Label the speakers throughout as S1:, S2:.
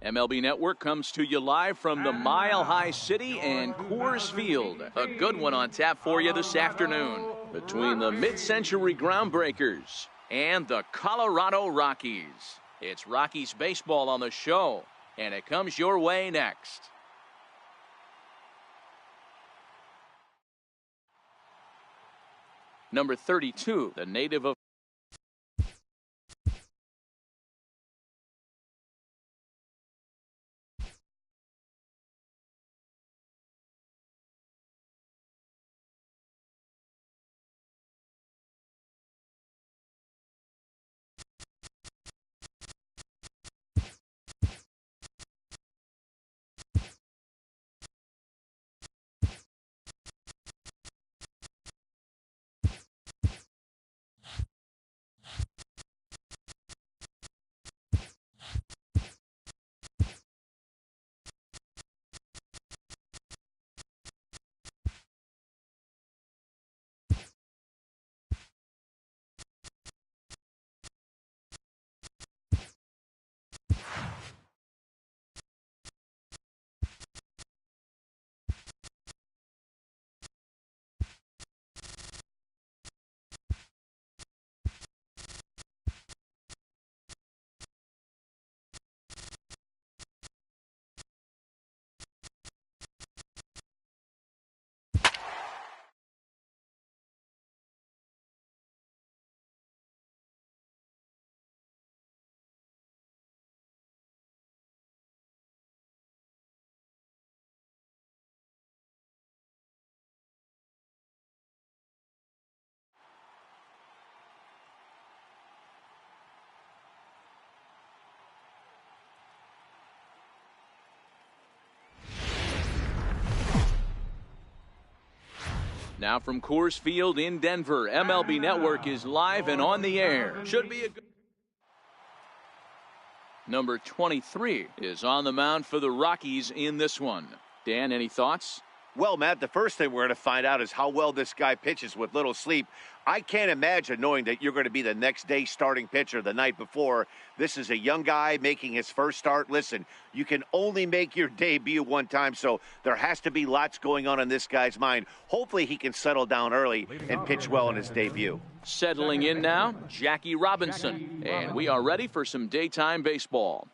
S1: MLB Network comes to you live from the Mile High City and Coors Field. A good one on tap for you this afternoon between the mid-century groundbreakers and the Colorado Rockies. It's Rockies baseball on the show, and it comes your way next. Number 32, the native of Now from Coors Field in Denver, MLB Network is live and on the air. Should be a good. Number 23 is on the mound for the Rockies in this one. Dan, any thoughts?
S2: Well, Matt, the first thing we're going to find out is how well this guy pitches with little sleep. I can't imagine knowing that you're going to be the next day starting pitcher the night before. This is a young guy making his first start. Listen, you can only make your debut one time, so there has to be lots going on in this guy's mind. Hopefully he can settle down early and pitch well in his debut.
S1: Settling in now, Jackie Robinson, and we are ready for some daytime baseball.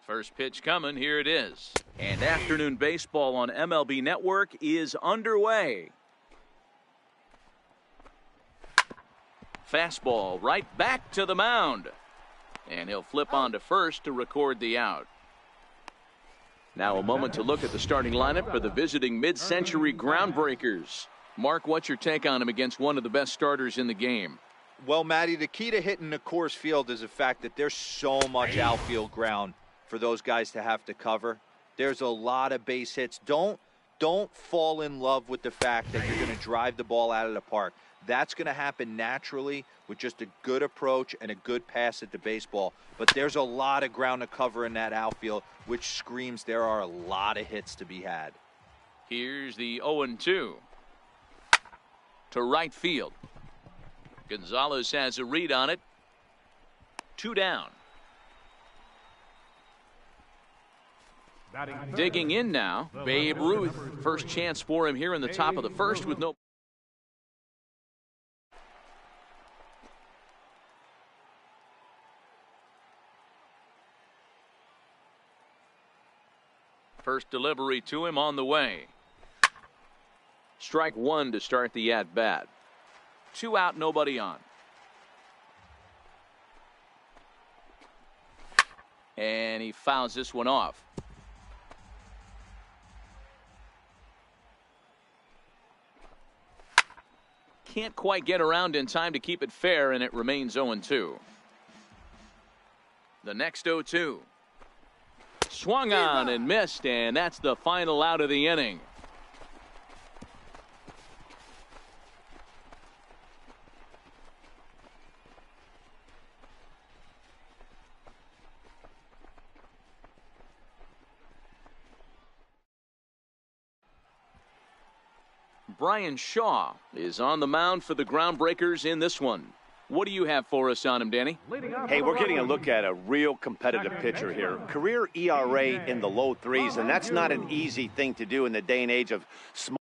S1: First pitch coming, here it is. And afternoon baseball on MLB Network is underway. Fastball right back to the mound. And he'll flip on to first to record the out. Now a moment to look at the starting lineup for the visiting mid-century groundbreakers. Mark, what's your take on him against one of the best starters in the game?
S3: Well, Matty, the key to hitting the Coors Field is the fact that there's so much outfield ground for those guys to have to cover. There's a lot of base hits. Don't fall in love with the fact that you're going to drive the ball out of the park. That's going to happen naturally with just a good approach and a good pass at the baseball. But there's a lot of ground to cover in that outfield, which screams there are a lot of hits to be had.
S1: Here's the 0-2 to right field. Gonzalez has a read on it. 2 down. Digging in now, Babe Ruth. First chance for him here in the top of the first with no. First delivery to him on the way. Strike one to start the at-bat. 2 out, nobody on. And he fouls this one off. Can't quite get around in time to keep it fair, and it remains 0-2. The next 0-2. Swung on and missed, and that's the final out of the inning. Brian Shaw is on the mound for the groundbreakers in this one. What do you have for us on him, Danny?
S2: Hey, we're getting a look at a real competitive pitcher here. Career ERA in the low threes, and that's not an easy thing to do in the day and age of small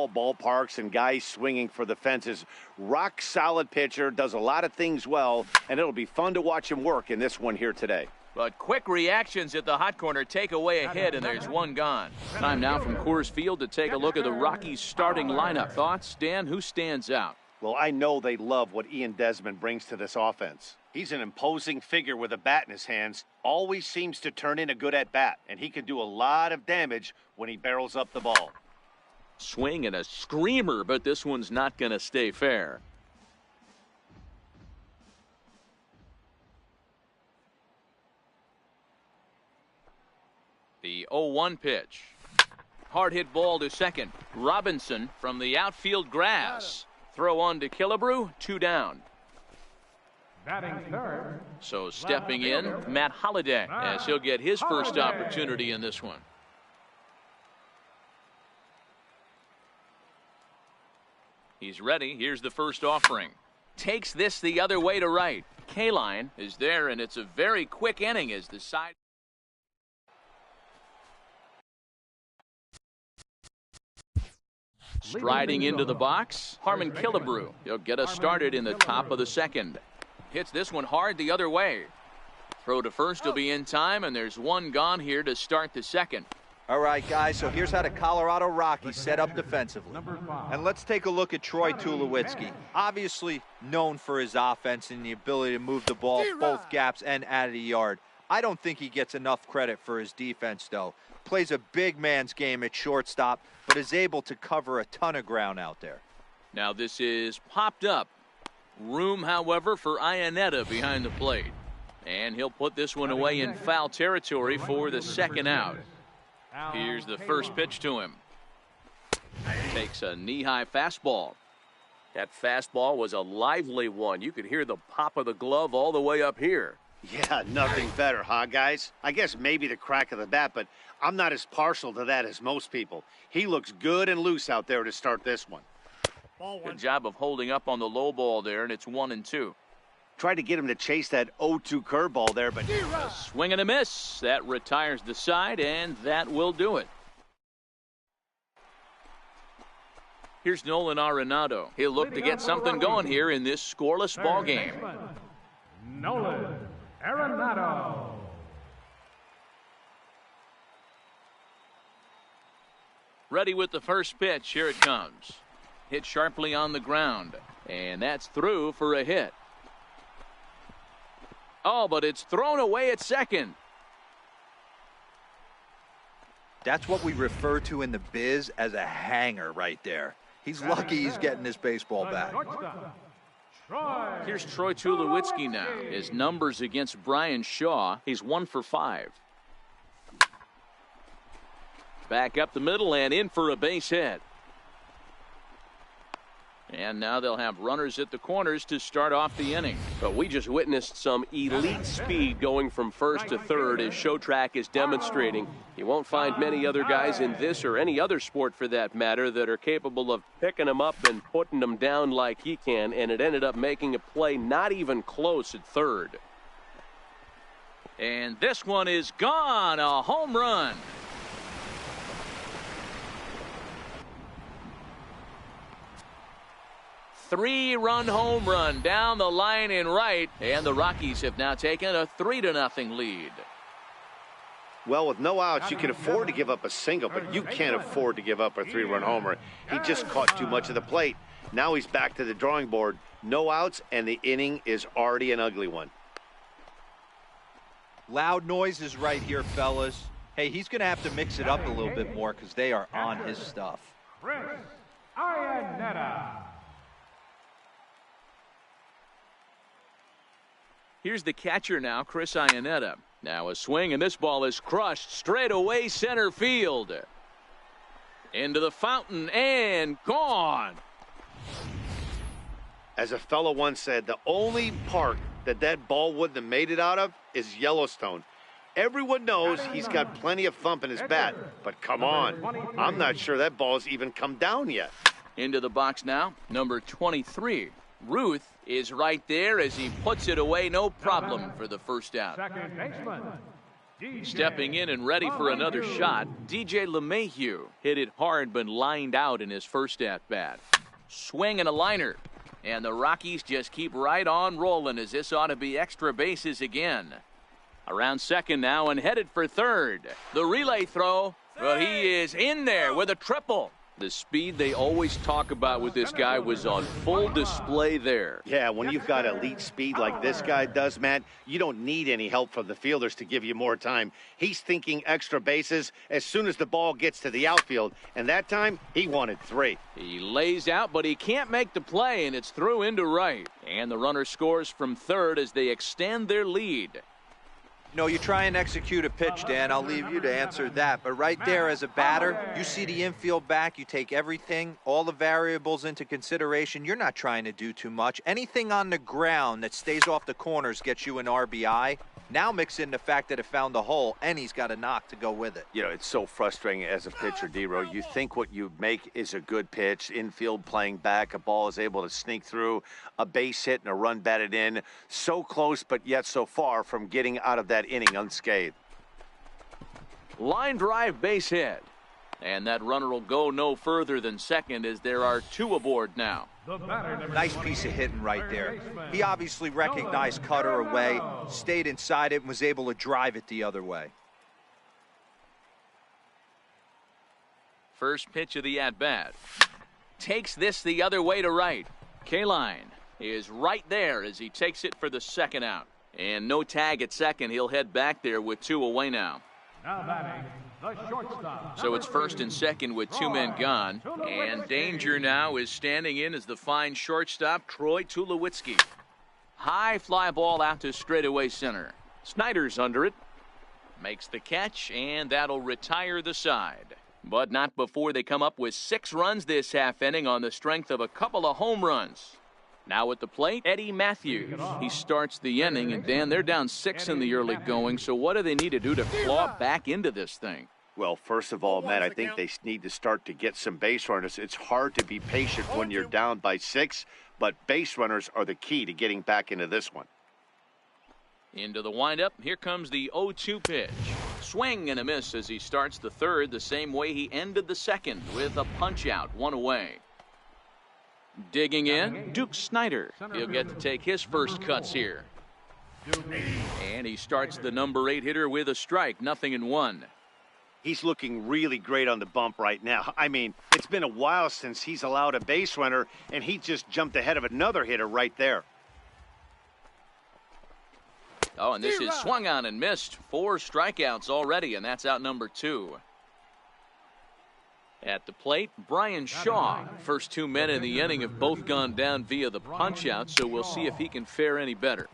S2: ballparks and guys swinging for the fences. Rock solid pitcher, does a lot of things well, and it'll be fun to watch him work in this one here today.
S1: But quick reactions at the hot corner take away a hit, and there's one gone. Time now from Coors Field to take a look at the Rockies starting lineup. Thoughts, Dan? Who stands out?
S2: Well, I know they love what Ian Desmond brings to this offense. He's an imposing figure with a bat in his hands, always seems to turn in a good at-bat, and he can do a lot of damage when he barrels up the ball.
S1: Swing and a screamer, but this one's not going to stay fair. The 0-1 pitch. Hard hit ball to second. Robinson from the outfield grass. Throw on to Killebrew, 2 down.
S4: Batting third.
S1: So stepping in, Matt Holliday, as he'll get his first opportunity in this one. He's ready. Here's the first offering. Takes this the other way to right. K-line is there, and it's a very quick inning as the side. Striding into the box, Harmon Killebrew. He'll get us started in the top of the second. Hits this one hard the other way. Throw to first will be in time, and there's one gone here to start the second.
S3: All right, guys, so here's how the Colorado Rockies set up defensively. And let's take a look at Troy Tulowitzki. Obviously known for his offense and the ability to move the ball both gaps and out of the yard. I don't think he gets enough credit for his defense, though. Plays a big man's game at shortstop, but is able to cover a ton of ground out there.
S1: Now this is popped up. Room, however, for Iannetta behind the plate. And he'll put this one away in foul territory for the second out. Here's the first pitch to him. Takes a knee-high fastball. That fastball was a lively one. You could hear the pop of the glove all the way up here.
S2: Yeah, nothing better, huh, guys? I guess maybe the crack of the bat, but I'm not as partial to that as most people. He looks good and loose out there to start this one.
S1: Good job of holding up on the low ball there, and it's 1-2.
S2: Tried to get him to chase that 0-2 curveball there, but
S1: a swing and a miss. That retires the side, and that will do it. Here's Nolan Arenado. He'll look to get something going here in this scoreless ball game.
S4: Nolan Arenado.
S1: Ready with the first pitch. Here it comes. Hit sharply on the ground, and that's through for a hit. Oh, but it's thrown away at second.
S3: That's what we refer to in the biz as a hanger right there. He's lucky he's getting this baseball back.
S1: Here's Troy Tulowitzki now. His numbers against Brian Shaw, he's 1 for 5. Back up the middle and in for a base hit. And now they'll have runners at the corners to start off the inning.
S5: But we just witnessed some elite speed going from first to third, as Showtrack is demonstrating. You won't find many other guys in this or any other sport for that matter that are capable of picking them up and putting them down like he can, and it ended up making a play not even close at third.
S1: And this one is gone, a home run. Three-run home run down the line in right, and the Rockies have now taken a 3-0 lead.
S2: well, with no outs, you can afford to give up a single, but you can't afford to give up a 3-run homer. He just caught too much of the plate. Now he's back to the drawing board. No outs, and the inning is already an ugly one.
S3: Loud noises right here, fellas. Hey, he's going to have to mix it up a little bit more because they are on his stuff.
S4: Chris Iannetta.
S1: Here's the catcher now, Chris Iannetta. Now a swing, and this ball is crushed straight away center field. Into the fountain and gone.
S2: As a fellow once said, the only park that ball wouldn't have made it out of is Yellowstone. Everyone knows he's got plenty of thump in his bat, but come on, I'm not sure that ball's even come down yet.
S1: Into the box now, number 23. Ruth is right there as he puts it away, no problem for the first out.
S4: Second baseman.
S1: Stepping in and ready for another shot, DJ LeMahieu hit it hard but lined out in his first at-bat. Swing and a liner. And the Rockies just keep right on rolling as this ought to be extra bases again. Around second now and headed for third. The relay throw, but he is in there with a triple. The speed they always talk about with this guy was on full display there.
S2: Yeah, when you've got elite speed like this guy does, Matt, you don't need any help from the fielders to give you more time. He's thinking extra bases as soon as the ball gets to the outfield, and that time he wanted 3.
S1: He lays out, but he can't make the play, and it's through into right. And the runner scores from third as they extend their lead.
S3: No, you try and execute a pitch, Dan. I'll leave you to answer that. But right there as a batter, you see the infield back. You take everything, all the variables into consideration. You're not trying to do too much. Anything on the ground that stays off the corners gets you an RBI. Now mix in the fact that it found the hole, and he's got a knock to go with it.
S2: You know, it's so frustrating as a pitcher, D-Row. You think what you make is a good pitch, infield playing back, a ball is able to sneak through, a base hit and a run batted in. So close, but yet so far from getting out of that inning unscathed.
S1: Line drive base hit. And that runner will go no further than second as there are 2 aboard now.
S3: Nice piece of hitting right there. He obviously recognized Cutter away, stayed inside it, and was able to drive it the other way.
S1: First pitch of the at-bat. Takes this the other way to right. Kaline is right there as he takes it for the second out. And no tag at second. He'll head back there with 2 away now.
S4: Now batting, the shortstop.
S1: So it's first and second with 2 men gone. And danger now is standing in as the fine shortstop, Troy Tulowitzki. High fly ball out to straightaway center. Snyder's under it. Makes the catch, and that'll retire the side. But not before they come up with 6 runs this half inning on the strength of a couple of home runs. Now at the plate, Eddie Matthews. He starts the inning, and Dan, they're down 6 in the early going, so what do they need to do to claw back into this thing?
S2: Well, first of all, Matt, I think they need to start to get some base runners. It's hard to be patient when you're down by 6, but base runners are the key to getting back into this one.
S1: Into the windup, here comes the 0-2 pitch. Swing and a miss as he starts the third the same way he ended the second with a punch out, 1 away. Digging in, Duke Snyder. He'll get to take his first cuts here. And he starts the number 8 hitter with a strike, 0-1.
S2: He's looking really great on the bump right now. I mean, it's been a while since he's allowed a base runner, and he just jumped ahead of another hitter right there.
S1: Oh, and this is swung on and missed. 4 strikeouts already, and that's out number 2. At the plate, Brian Shaw. First 2 men in the inning have both gone down via the punch-out, so we'll see if he can fare any better.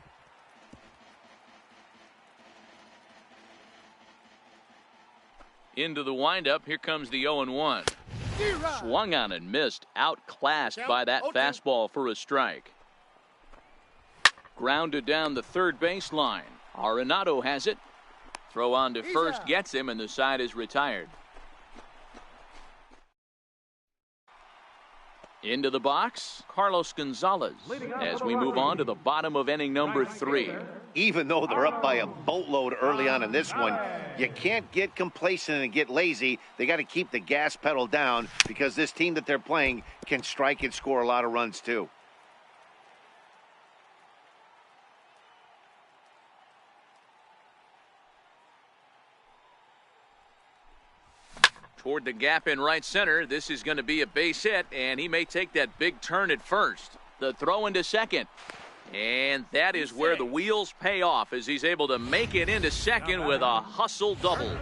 S1: Into the windup, here comes the 0-1. Swung on and missed, outclassed by that fastball for a strike. Grounded down the third baseline. Arenado has it. Throw on to first gets him, and the side is retired. Into the box, Carlos Gonzalez, as we move on to the bottom of inning number 3.
S2: Even though they're up by a boatload early on in this one, you can't get complacent and get lazy. They got to keep the gas pedal down because this team that they're playing can strike and score a lot of runs too.
S1: Toward the gap in right center. This is going to be a base hit, and he may take that big turn at first. The throw into second. And that is where the wheels pay off as he's able to make it into second with a hustle double.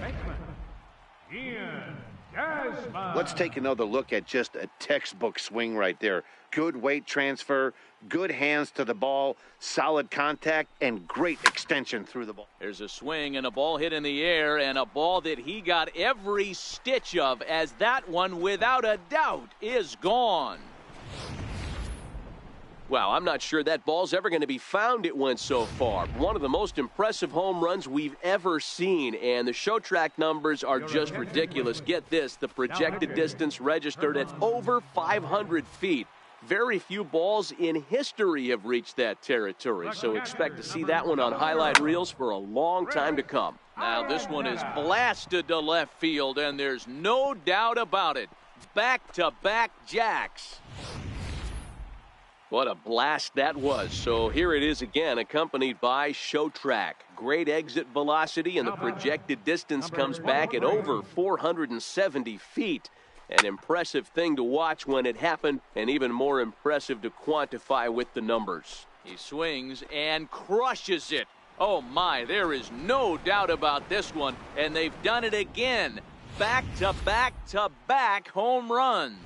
S2: Let's take another look at just a textbook swing right there. Good weight transfer, good hands to the ball, solid contact, and great extension through the ball.
S1: There's a swing and a ball hit in the air, and a ball that he got every stitch of, as that one, without a doubt, is gone.
S5: Wow, I'm not sure that ball's ever going to be found. It went so far. One of the most impressive home runs we've ever seen, and the show track numbers are just ridiculous. Get this, the projected distance registered at over 500 feet. Very few balls in history have reached that territory, so expect to see that one on highlight reels for a long time to come.
S1: Now this one is blasted to left field, and there's no doubt about it. Back-to-back jacks.
S5: What a blast that was. So here it is again, accompanied by show track. Great exit velocity, and the projected distance comes back at over 470 feet. An impressive thing to watch when it happened, and even more impressive to quantify with the numbers.
S1: He swings and crushes it. Oh my, there is no doubt about this one, and they've done it again. Back-to-back-to-back home runs.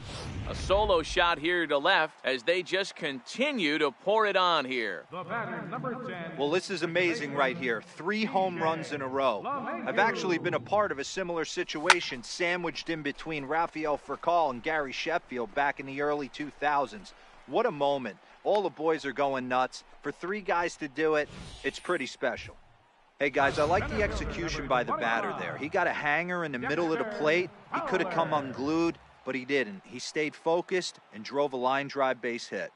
S1: A solo shot here to left as they just continue to pour it on here.
S4: The batter, number 10.
S3: Well, this is amazing right here. 3 home runs in a row. I've actually been a part of a similar situation sandwiched in between Rafael Furcal and Gary Sheffield back in the early 2000s. What a moment. All the boys are going nuts. For 3 guys to do it, it's pretty special. Hey, guys, I like the execution by the batter there. He got a hanger in the middle of the plate. He could have come unglued, but he didn't. He stayed focused and drove a line drive base hit.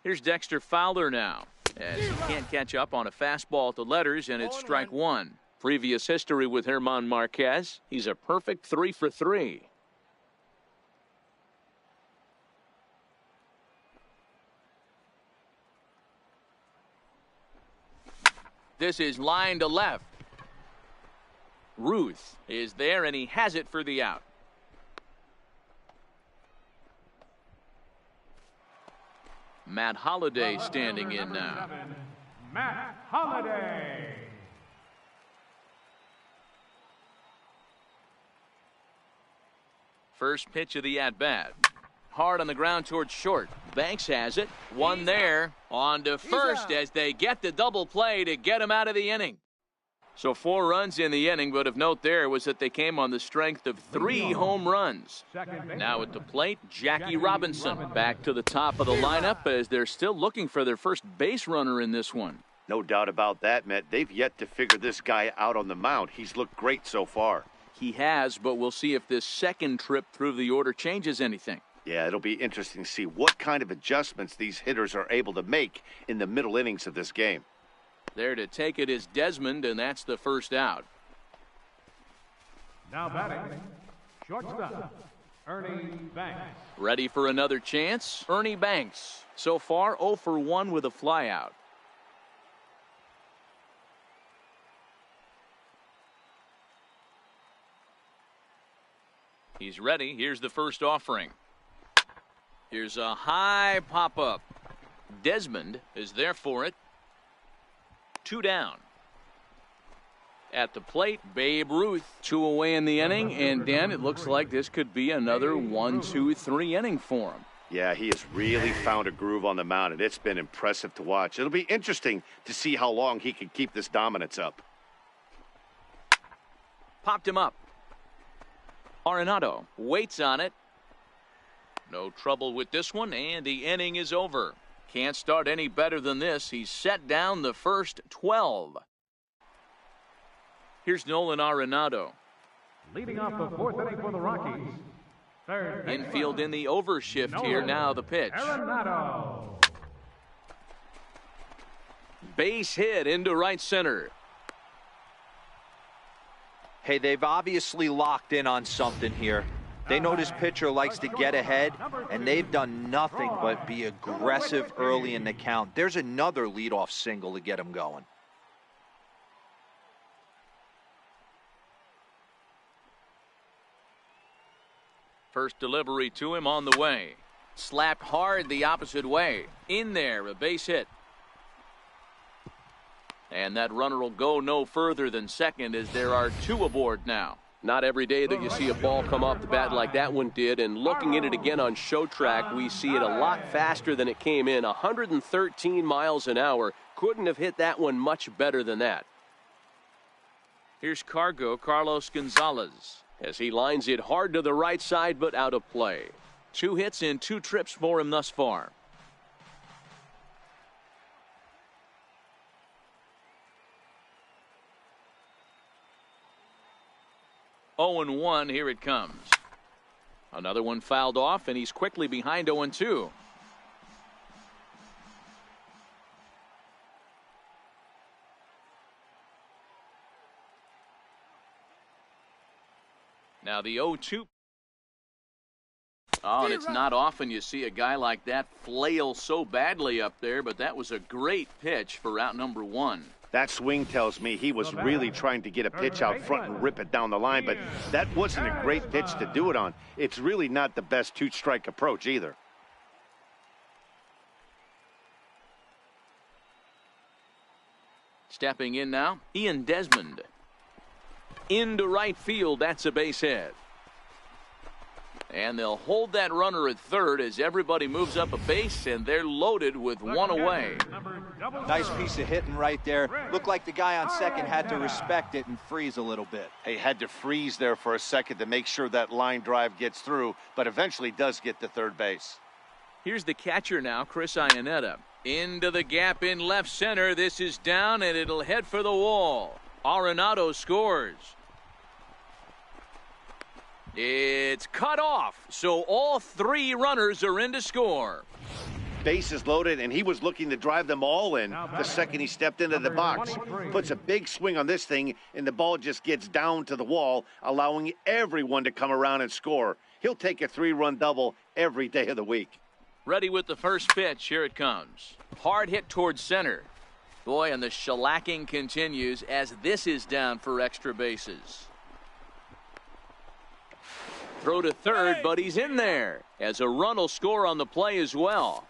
S1: Here's Dexter Fowler now, as he can't catch up on a fastball at the letters, and it's strike one.
S5: Previous history with German Marquez, he's a perfect 3 for 3.
S1: This is line to left. Ruth is there, and he has it for the out. Matt Holliday standing in now.
S4: Matt Holliday.
S1: First pitch of the at-bat. Hard on the ground towards short. Banks has it. One there. On to first as they get the double play to get him out of the inning. So 4 runs in the inning, but of note there was that they came on the strength of 3 home runs. Now at the plate, Jackie Robinson back to the top of the lineup as they're still looking for their first base runner in this one.
S2: No doubt about that, Matt. They've yet to figure this guy out on the mound. He's looked great so far.
S1: He has, but we'll see if this second trip through the order changes anything.
S2: Yeah, it'll be interesting to see what kind of adjustments these hitters are able to make in the middle innings of this game.
S1: There to take it is Desmond, and that's the first out.
S4: Now batting, shortstop, Ernie Banks.
S1: Ready for another chance? Ernie Banks. So far, 0 for 1 with a flyout. He's ready. Here's the first offering. Here's a high pop-up. Desmond is there for it. 2 down. At the plate, Babe Ruth. 2 away in the inning, and Dan, it looks like this could be another 1-2-3 inning for him.
S2: Yeah, he has really found a groove on the mound, and it's been impressive to watch. It'll be interesting to see how long he can keep this dominance up.
S1: Popped him up. Arenado waits on it. No trouble with this one, and the inning is over. Can't start any better than this. He's set down the first 12. Here's Nolan Arenado.
S4: Leading off the 4th inning for the Rockies. Third
S1: Infield in the overshift here. Now the pitch.
S4: Arenado.
S5: Base hit into right center.
S3: Hey, they've obviously locked in on something here. They know this pitcher likes to get ahead, and they've done nothing but be aggressive early in the count. There's another leadoff single to get him going.
S1: First delivery to him on the way. Slapped hard the opposite way. In there, a base hit. And that runner will go no further than second as there are 2 aboard now.
S5: Not every day that you see a ball come off the bat like that one did, and looking at it again on show track, we see it a lot faster than it came in. 113 miles an hour. Couldn't have hit that one much better than that.
S1: Here's Carlos Gonzalez as he lines it hard to the right side but out of play. 2 hits in 2 trips for him thus far. 0-1, here it comes. Another one fouled off, and he's quickly behind 0-2. Now the 0-2. Oh, and it's not often you see a guy like that flail so badly up there, but that was a great pitch for out number 1.
S2: That swing tells me he was really trying to get a pitch out front and rip it down the line, but that wasn't a great pitch to do it on. It's really not the best two-strike approach either.
S1: Stepping in now, Ian Desmond. Into right field, that's a base hit. And they'll hold that runner at third as everybody moves up a base, and they're loaded with one away.
S3: Nice piece of hitting right there. Looked like the guy on second had to respect it and freeze a little bit.
S2: He had to freeze there for a second to make sure that line drive gets through, but eventually does get to third base.
S1: Here's the catcher now, Chris Iannetta. Into the gap in left center. This is down, and it'll head for the wall. Arenado scores. It's cut off, so all 3 runners are in to score.
S2: Bases loaded, and he was looking to drive them all in the second he stepped into the box. Puts a big swing on this thing, and the ball just gets down to the wall, allowing everyone to come around and score. He'll take a 3-run double every day of the week.
S1: Ready with the first pitch. Here it comes. Hard hit towards center. Boy, and the shellacking continues as this is down for extra bases. Throw to third, but he's in there as a run will score on the play as well.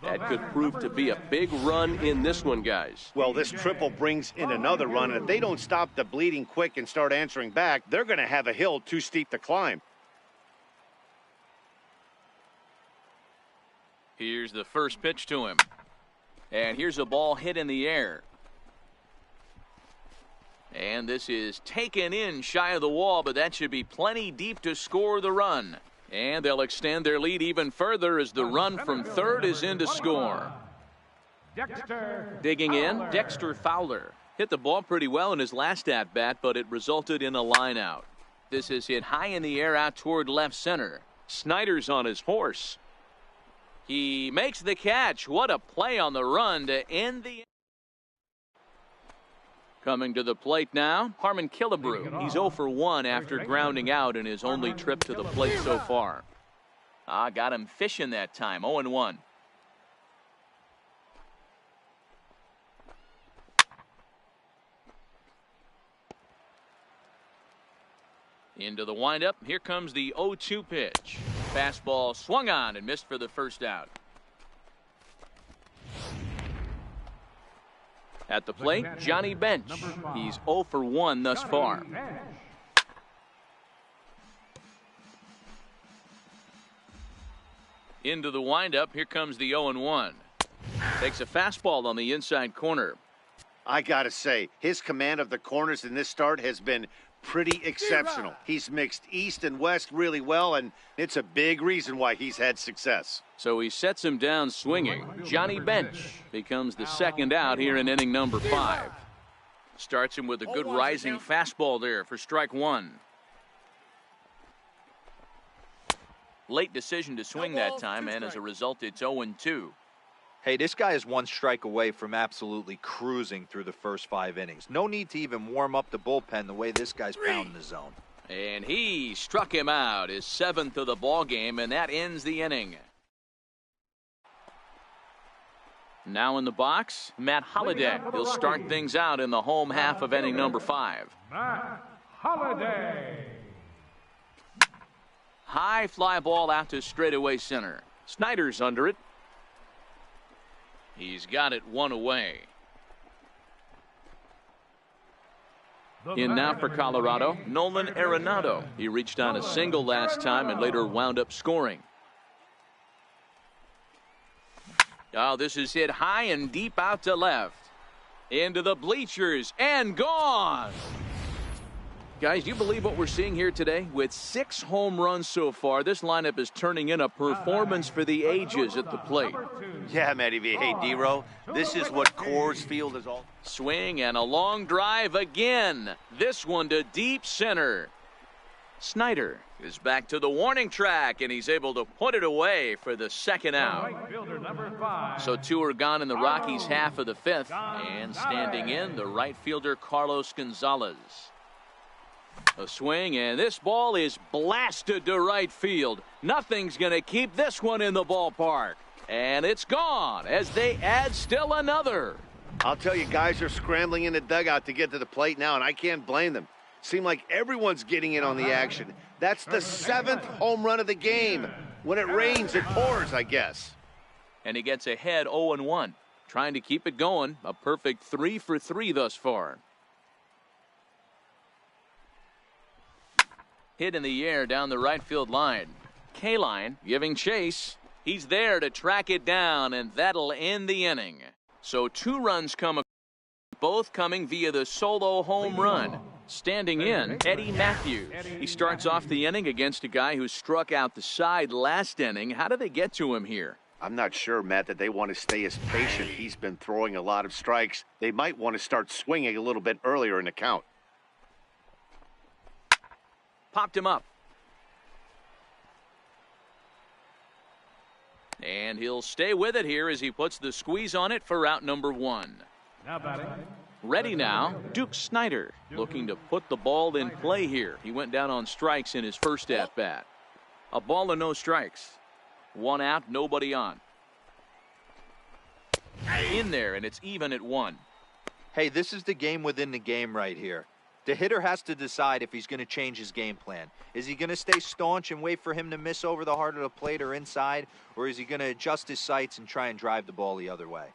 S1: That could prove to be a big run in this one, guys.
S2: Well, this triple brings in another run, and if they don't stop the bleeding quick and start answering back, they're going to have a hill too steep to climb.
S1: Here's the first pitch to him. And here's a ball hit in the air. And this is taken in shy of the wall, but that should be plenty deep to score the run. And they'll extend their lead even further as the run from third is in to score. Digging in, Dexter Fowler. Hit the ball pretty well in his last at-bat, but it resulted in a line out. This is hit high in the air out toward left center. Snyder's on his horse. He makes the catch. What a play on the run to end the... Coming to the plate now, Harmon Killebrew. He's 0 for 1 after grounding out in his only trip to the plate so far. Got him fishing that time, 0-1. Into the windup, here comes the 0-2 pitch. Fastball swung on and missed for the first out. At the plate, Johnny Bench. He's 0 for 1 thus far. Into the windup, here comes the 0-1. Takes a fastball on the inside corner.
S2: I got to say, his command of the corners in this start has been pretty exceptional. He's mixed east and west really well, and it's a big reason why he's had success.
S1: So he sets him down swinging. Johnny Bench becomes the second out here in inning number 5. Starts him with a good rising fastball there for strike 1. Late decision to swing that time, and as a result, it's 0-2.
S3: Hey, this guy is 1 strike away from absolutely cruising through the first 5 innings. No need to even warm up the bullpen the way this guy's pounding the zone.
S1: And he struck him out, his 7th of the ball game, and that ends the inning. Now in the box, Matt Holliday. He'll start things out in the home half of inning number 5.
S4: Matt Holliday.
S1: High fly ball out to straightaway center. Snyder's under it. He's got it 1 away. In now for Colorado, Nolan Arenado. He reached on a single last time and later wound up scoring. Oh, this is hit high and deep out to left. Into the bleachers and gone. Guys, do you believe what we're seeing here today? With 6 home runs so far, this lineup is turning in a performance for the ages at the plate.
S2: Yeah, Matty V. Hey, D-Row, this is what Coors Field is all.
S1: Swing and a long drive again. This one to deep center. Snyder is back to the warning track, and he's able to put it away for the second out. So 2 are gone in the Rockies' half of the 5th, and standing in, the right fielder Carlos Gonzalez. A swing, and this ball is blasted to right field. Nothing's going to keep this one in the ballpark. And it's gone as they add still another.
S2: I'll tell you, guys are scrambling in the dugout to get to the plate now, and I can't blame them. Seem like everyone's getting in on the action. That's the 7th home run of the game. When it rains, it pours, I guess.
S1: And he gets ahead 0-1. Trying to keep it going. A perfect 3 for 3 thus far. Hit in the air down the right field line. K-line giving chase. He's there to track it down, and that'll end the inning. So 2 runs come, both coming via the solo home run. Standing in, Eddie Matthews. He starts off the inning against a guy who struck out the side last inning. How do they get to him here?
S2: I'm not sure, Matt, that they want to stay as patient. He's been throwing a lot of strikes. They might want to start swinging a little bit earlier in the count.
S1: Popped him up. And he'll stay with it here as he puts the squeeze on it for out number 1.
S4: Now batting.
S1: Ready now, Duke Snyder, looking to put the ball in play here. He went down on strikes in his first at-bat. A ball and no strikes. 1 out, nobody on. In there, and it's even at 1.
S3: Hey, this is the game within the game right here. The hitter has to decide if he's going to change his game plan. Is he going to stay staunch and wait for him to miss over the heart of the plate or inside, or is he going to adjust his sights and try and drive the ball the other way?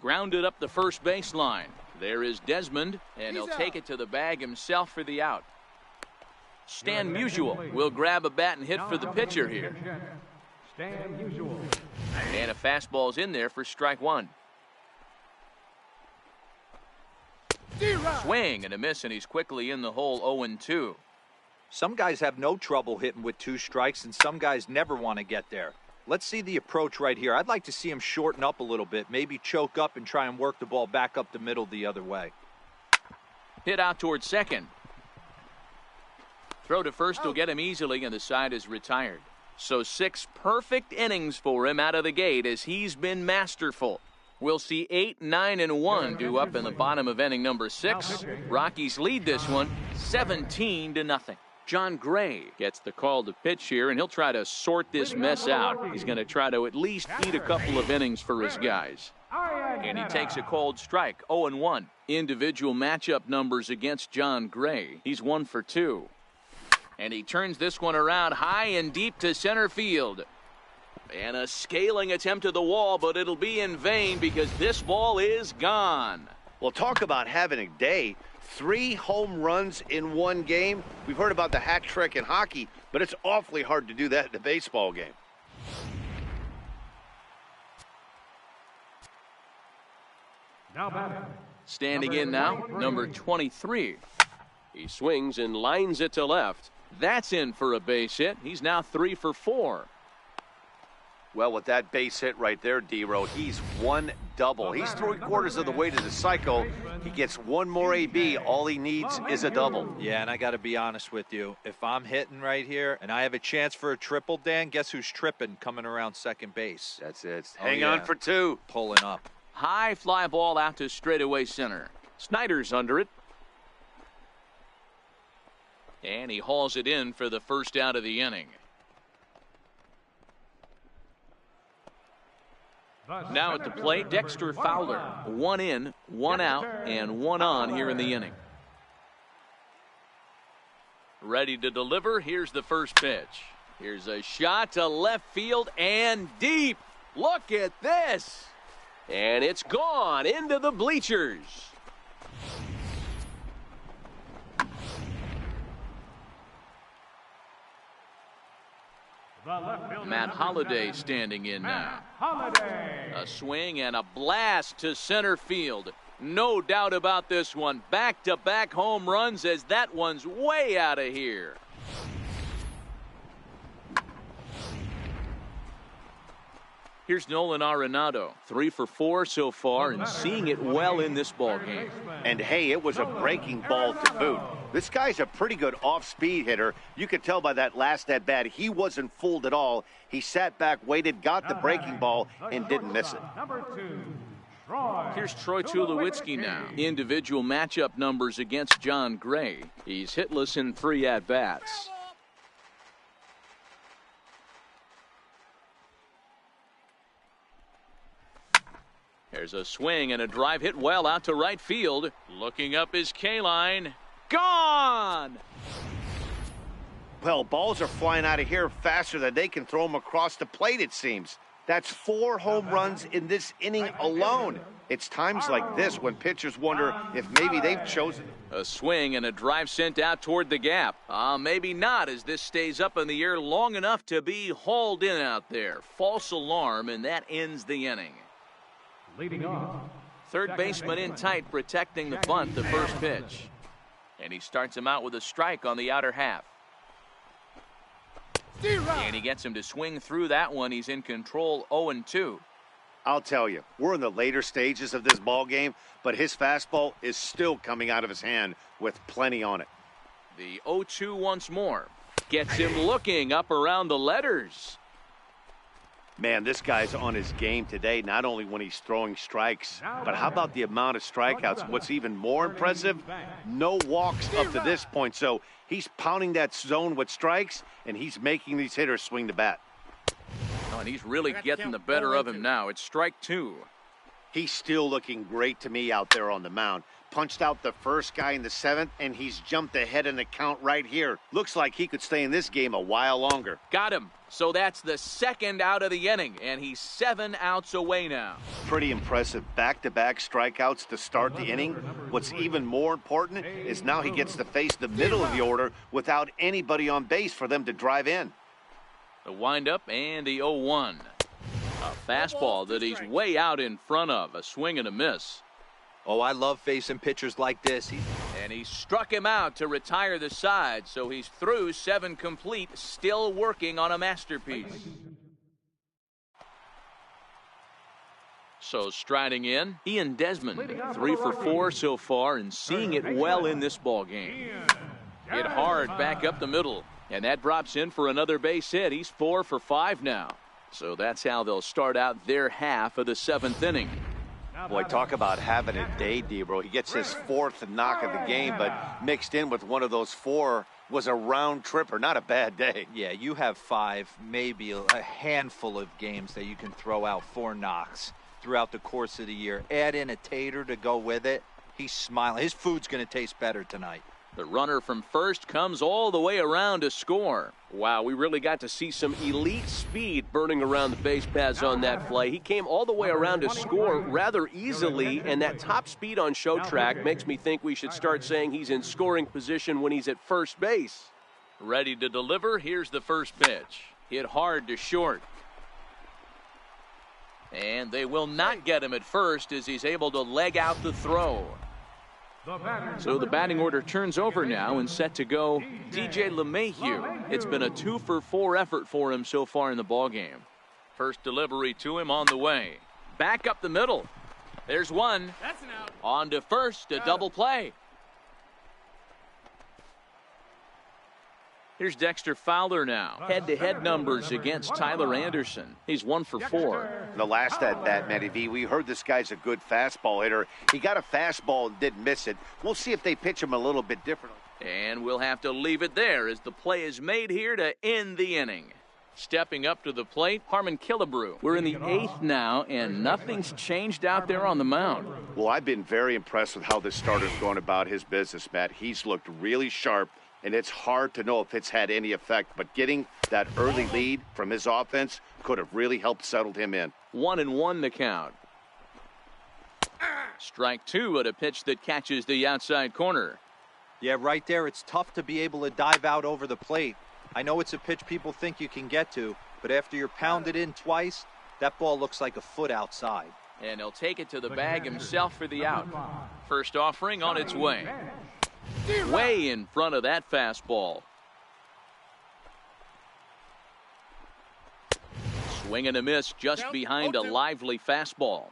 S1: Grounded up the first baseline. There is Desmond, and he'll take it to the bag himself for the out. Stan Musial will grab a bat and hit for the pitcher here.
S4: Stan Musial.
S1: And a fastball's in there for strike 1. Swing and a miss, and he's quickly in the hole 0-2.
S3: Some guys have no trouble hitting with 2 strikes, and some guys never want to get there. Let's see the approach right here. I'd like to see him shorten up a little bit, maybe choke up and try and work the ball back up the middle the other way.
S1: Hit out towards second. Throw to first will get him easily, and the side is retired. So 6 perfect innings for him out of the gate as he's been masterful. We'll see 8, 9, and 1 due up in the bottom of inning number 6. Rockies lead this one 17-0. John Gray gets the call to pitch here, and he'll try to sort this mess out. He's going to try to at least eat a couple of innings for his guys. And he takes a cold strike, 0-1. Individual matchup numbers against John Gray. He's 1 for 2. And he turns this one around high and deep to center field. And a scaling attempt to the wall, but it'll be in vain because this ball is gone.
S2: Well, talk about having a day. 3 home runs in 1 game. We've heard about the hat trick in hockey, but it's awfully hard to do that in a baseball game.
S4: Now batting.
S1: Standing in now, number 23.
S5: He swings and lines it to left.
S1: That's in for a base hit. He's now 3 for 4.
S2: Well, with that base hit right there, D-Row, he's 1 double. He's 3/4 of the way to the cycle. He gets 1 more AB. All he needs is a double.
S3: Yeah, and I got to be honest with you. If I'm hitting right here and I have a chance for a triple, Dan, guess who's tripping coming around second base?
S2: That's it. Hang on for 2.
S3: Pulling up.
S1: High fly ball out to straightaway center. Snyder's under it. And he hauls it in for the first out of the inning. Now at the plate, Dexter Fowler. 1 in, 1 out, and 1 on here in the inning. Ready to deliver. Here's the first pitch. Here's a shot to left field and deep. Look at this. And it's gone into the bleachers. Matt Holliday standing in now. A swing and a blast to center field. No doubt about this one. Back-to-back home runs as that one's way out of here. Here's Nolan Arenado, 3 for 4 so far and seeing it well in this ball game.
S2: And hey, it was a breaking ball to boot. This guy's a pretty good off-speed hitter. You could tell by that last at-bat he wasn't fooled at all. He sat back, waited, got the breaking ball, and didn't miss it.
S1: Here's Troy Tulowitzki now. Individual matchup numbers against John Gray. He's hitless in 3 at-bats. There's a swing and a drive hit well out to right field. Looking up his K-line. Gone!
S2: Well, balls are flying out of here faster than they can throw them across the plate, it seems. That's 4 home runs in this inning alone. It's times like this when pitchers wonder if maybe they've chosen.
S1: A swing and a drive sent out toward the gap. Maybe not, as this stays up in the air long enough to be hauled in out there. False alarm, and that ends the inning.
S4: Leading off.
S1: Third baseman in tight, protecting the bunt, the first pitch. And he starts him out with a strike on the outer half. And he gets him to swing through that one. He's in control, 0-2.
S2: I'll tell you, we're in the later stages of this ball game, but his fastball is still coming out of his hand with plenty on it.
S1: The 0-2 once more. Gets him looking up around the letters.
S2: Man, this guy's on his game today, not only when he's throwing strikes, but how about the amount of strikeouts? What's even more impressive, no walks up to this point. So he's pounding that zone with strikes, and he's making these hitters swing the bat.
S1: Oh, and he's really getting the better of him now. It's strike 2.
S2: He's still looking great to me out there on the mound. Punched out the first guy in the 7th, and he's jumped ahead in the count right here. Looks like he could stay in this game a while longer.
S1: Got him. So that's the 2nd out of the inning, and he's 7 outs away now.
S2: Pretty impressive back-to-back strikeouts to start the inning. What's even more important is now he gets to face the middle of the order without anybody on base for them to drive in.
S1: The windup and the 0-1. A fastball that he's way out in front of. A swing and a miss.
S3: Oh, I love facing pitchers like this.
S1: And he struck him out to retire the side, so he's through 7 complete, still working on a masterpiece. So striding in, Ian Desmond, 3 for 4 so far and seeing it well in this ball game. Hit hard back up the middle, and that drops in for another base hit. He's 4 for 5 now. So that's how they'll start out their half of the 7th inning.
S2: Boy, talk about having a day, Debro. He gets his 4th knock of the game, but mixed in with one of those 4 was a round tripper. Not a bad day.
S3: Yeah, you have 5, maybe a handful of games that you can throw out 4 knocks throughout the course of the year. Add in a tater to go with it. He's smiling. His food's going to taste better tonight.
S1: The runner from first comes all the way around to score. Wow, we really got to see some elite speed burning around the base paths on that play. He came all the way around to score rather easily, and that top speed on show track makes me think we should start saying he's in scoring position when he's at first base. Ready to deliver, here's the first pitch. Hit hard to short. And they will not get him at first as he's able to leg out the throw. So the batting order turns over now and set to go DJ LeMahieu. It's been a 2 for 4 effort for him so far in the ballgame. First delivery to him on the way. Back up the middle. There's one. That's an out. On to first, a double play. Here's Dexter Fowler now. Head-to-head numbers against Tyler Anderson. He's 1 for 4.
S2: The last at-bat, Matty V, we heard this guy's a good fastball hitter. He got a fastball and didn't miss it. We'll see if they pitch him a little bit differently.
S1: And we'll have to leave it there as the play is made here to end the inning. Stepping up to the plate, Harmon Killebrew. We're in the 8th now, and nothing's changed out there on the mound.
S2: Well, I've been very impressed with how this starter's going about his business, Matt. He's looked really sharp. And it's hard to know if it's had any effect, but getting that early lead from his offense could have really helped settle him in.
S1: 1-1 the count. Strike 2 at a pitch that catches the outside corner.
S3: Yeah, right there, it's tough to be able to dive out over the plate. I know it's a pitch people think you can get to, but after you're pounded in twice, that ball looks like a foot outside.
S1: And he'll take it to the bag himself for the out. First offering on its way. Way in front of that fastball. Swing and a miss just behind a lively fastball.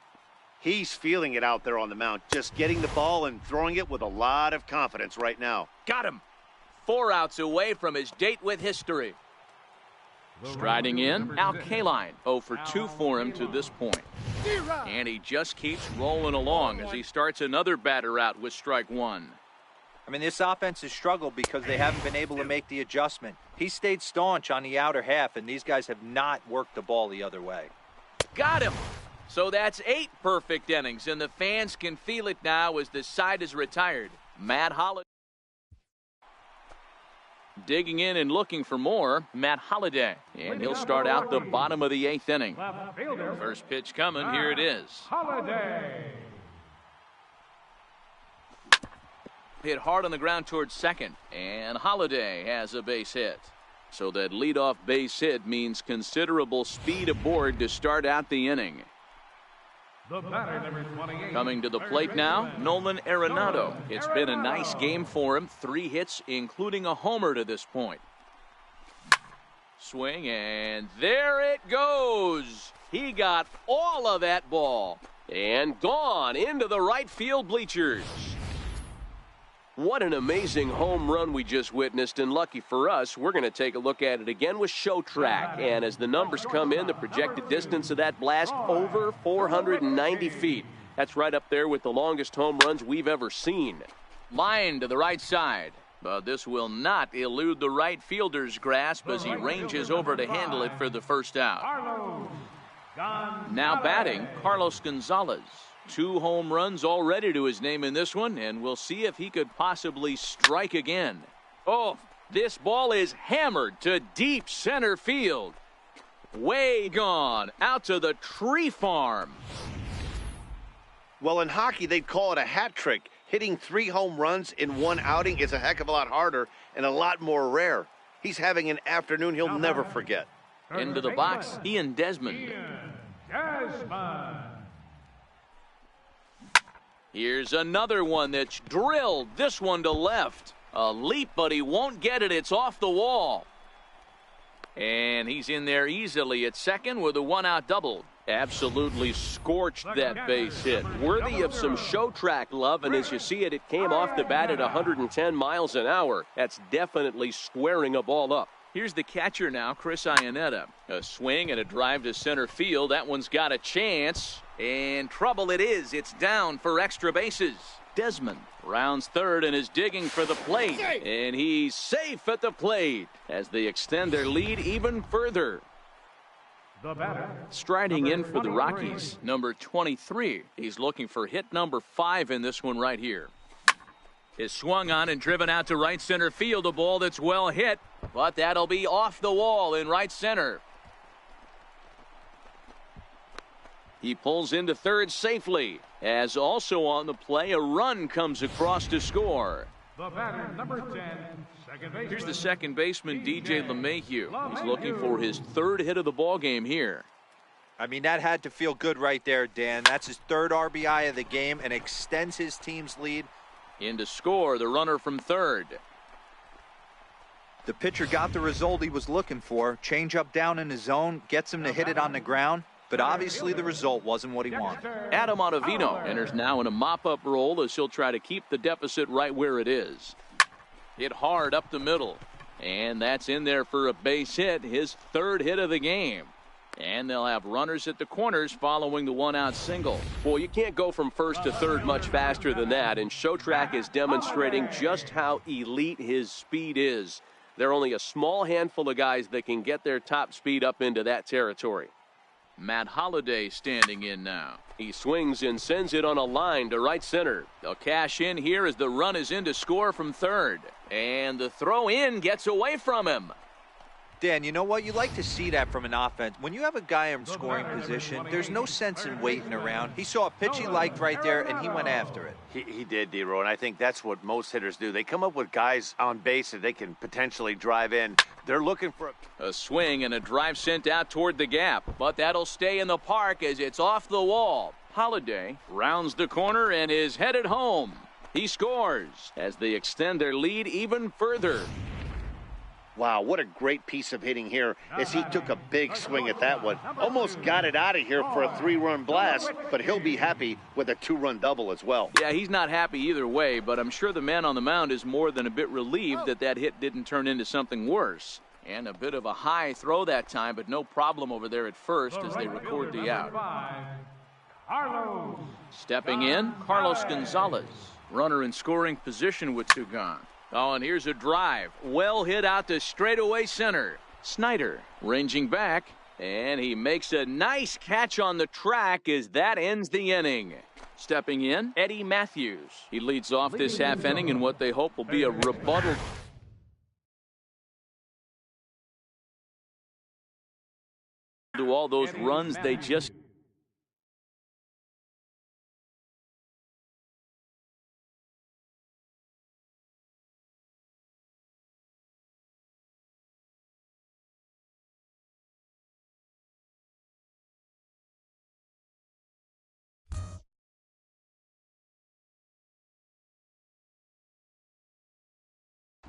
S2: He's feeling it out there on the mound, just getting the ball and throwing it with a lot of confidence right now.
S1: Got him. 4 outs away from his date with history. Striding in, Al Kaline, 0 for 2 for him to this point. And he just keeps rolling along as he starts another batter out with strike 1.
S3: I mean, this offense has struggled because they haven't been able to make the adjustment. He stayed staunch on the outer half, and these guys have not worked the ball the other way.
S1: Got him. So that's 8 perfect innings, and the fans can feel it now as the side is retired. Matt Holliday. Digging in and looking for more, Matt Holliday. And he'll start out the bottom of the 8th inning. First pitch coming, here it is.
S4: Holliday.
S1: Hit hard on the ground towards second, and Holliday has a base hit. So that leadoff base hit means considerable speed aboard to start out the inning.
S4: The batter, number 28.
S1: Coming to the plate now, Nolan Arenado. It's been a nice game for him. 3 hits, including a homer to this point. Swing, and there it goes. He got all of that ball. And gone into the right field bleachers.
S5: What an amazing home run we just witnessed, and lucky for us, we're going to take a look at it again with Show Track. And as the numbers come in, the projected distance of that blast, over 490 feet. That's right up there with the longest home runs we've ever seen.
S1: Line to the right side, but this will not elude the right fielder's grasp as he ranges over to handle it for the first out. Now batting, Carlos Gonzalez. 2 home runs already to his name in this one, and we'll see if he could possibly strike again. Oh, this ball is hammered to deep center field. Way gone, out to the tree farm.
S2: Well, in hockey, they'd call it a hat trick. Hitting 3 home runs in 1 outing is a heck of a lot harder and a lot more rare. He's having an afternoon he'll never forget.
S1: Into the box, Ian Desmond. Here's another one that's drilled, this one to left. A leap, but he won't get it. It's off the wall. And he's in there easily at second with a 1-out double. Absolutely scorched that base hit.
S5: Worthy of some Show Track love, and as you see it, it came off the bat at 110 miles an hour. That's definitely squaring a ball up.
S1: Here's the catcher now, Chris Iannetta. A swing and a drive to center field. That one's got a chance. And trouble it is. It's down for extra bases. Desmond rounds third and is digging for the plate. And he's safe at the plate as they extend their lead even further. Striding in for the Rockies, number 23. He's looking for hit number 5 in this one right here. Is swung on and driven out to right center field. A ball that's well hit, but that'll be off the wall in right center. He pulls into third safely, as also on the play, a run comes across to score.
S4: The batter, number 10, second baseman.
S1: Here's the second baseman, DJ LeMahieu. He's looking for his 3rd hit of the ball game here.
S3: I mean, that had to feel good right there, Dan. That's his 3rd RBI of the game and extends his team's lead.
S1: In to score, the runner from third.
S3: The pitcher got the result he was looking for. Change up down in his zone, gets him to hit it on the ground. But obviously the result wasn't what he wanted.
S1: Adam Ottavino enters now in a mop-up role as he'll try to keep the deficit right where it is. Hit hard up the middle. And that's in there for a base hit, his 3rd hit of the game. And they'll have runners at the corners following the 1-out single.
S5: Well, you can't go from first to third much faster than that, and Show Track is demonstrating just how elite his speed is. There are only a small handful of guys that can get their top speed up into that territory.
S1: Matt Holliday standing in now.
S5: He swings and sends it on a line to right center.
S1: They'll cash in here as the run is in to score from third. And the throw in gets away from him.
S3: Dan, you know what? You like to see that from an offense. When you have a guy in scoring position, there's no sense in waiting around. He saw a pitch he liked right there, and he went after it.
S2: He did, D-Row, and I think that's what most hitters do. They come up with guys on base that they can potentially drive in. They're looking for
S1: a swing and a drive sent out toward the gap, but that'll stay in the park as it's off the wall. Holiday rounds the corner and is headed home. He scores as they extend their lead even further.
S2: Wow, what a great piece of hitting here as he took a big swing at that one. Almost got it out of here for a 3-run blast, but he'll be happy with a 2-run double as well.
S1: Yeah, he's not happy either way, but I'm sure the man on the mound is more than a bit relieved that that hit didn't turn into something worse. And a bit of a high throw that time, but no problem over there at first as they record the out. Stepping in, Carlos Gonzalez. Runner in scoring position with two gone. Oh, and here's a drive. Well hit out to straightaway center. Snyder ranging back, and he makes a nice catch on the track as that ends the inning. Stepping in, Eddie Matthews. He leads off this half inning in what they hope will be a rebuttal to all those runs they just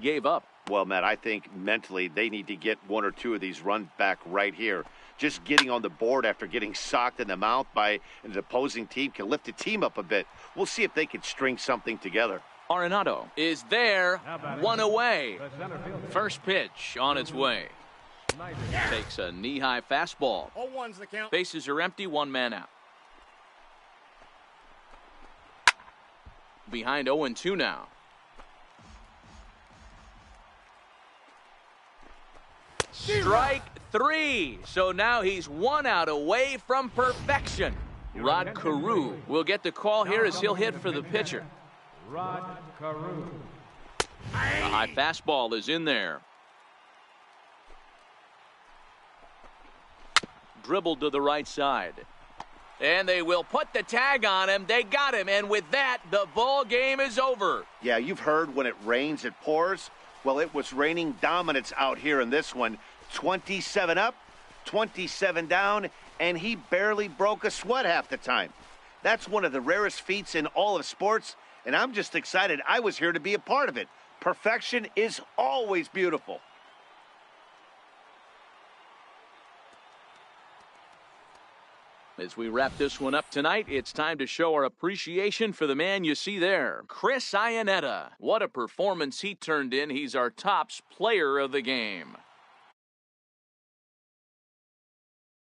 S1: gave up.
S2: Well, Matt, I think mentally they need to get one or two of these runs back right here. Just getting on the board after getting socked in the mouth by an opposing team can lift the team up a bit. We'll see if they can string something together.
S1: Arenado is there, one away. First pitch on its way. Takes a knee-high fastball.
S6: 0-1's the count.
S1: Bases are empty, one man out. Behind 0-2 now. Strike three. So now he's one out away from perfection. Rod Carew will get the call here as he'll hit for the pitcher.
S4: Rod Carew.
S1: The high fastball is in there. Dribbled to the right side. And they will put the tag on him. They got him. And with that, the ball game is over.
S2: Yeah, you've heard when it rains, it pours. Well, it was raining dominance out here in this one. 27 up, 27 down, and he barely broke a sweat half the time. That's one of the rarest feats in all of sports, and I'm just excited I was here to be a part of it. Perfection is always beautiful.
S1: As we wrap this one up tonight, it's time to show our appreciation for the man you see there, Chris Iannetta. What a performance he turned in. He's our tops player of the game.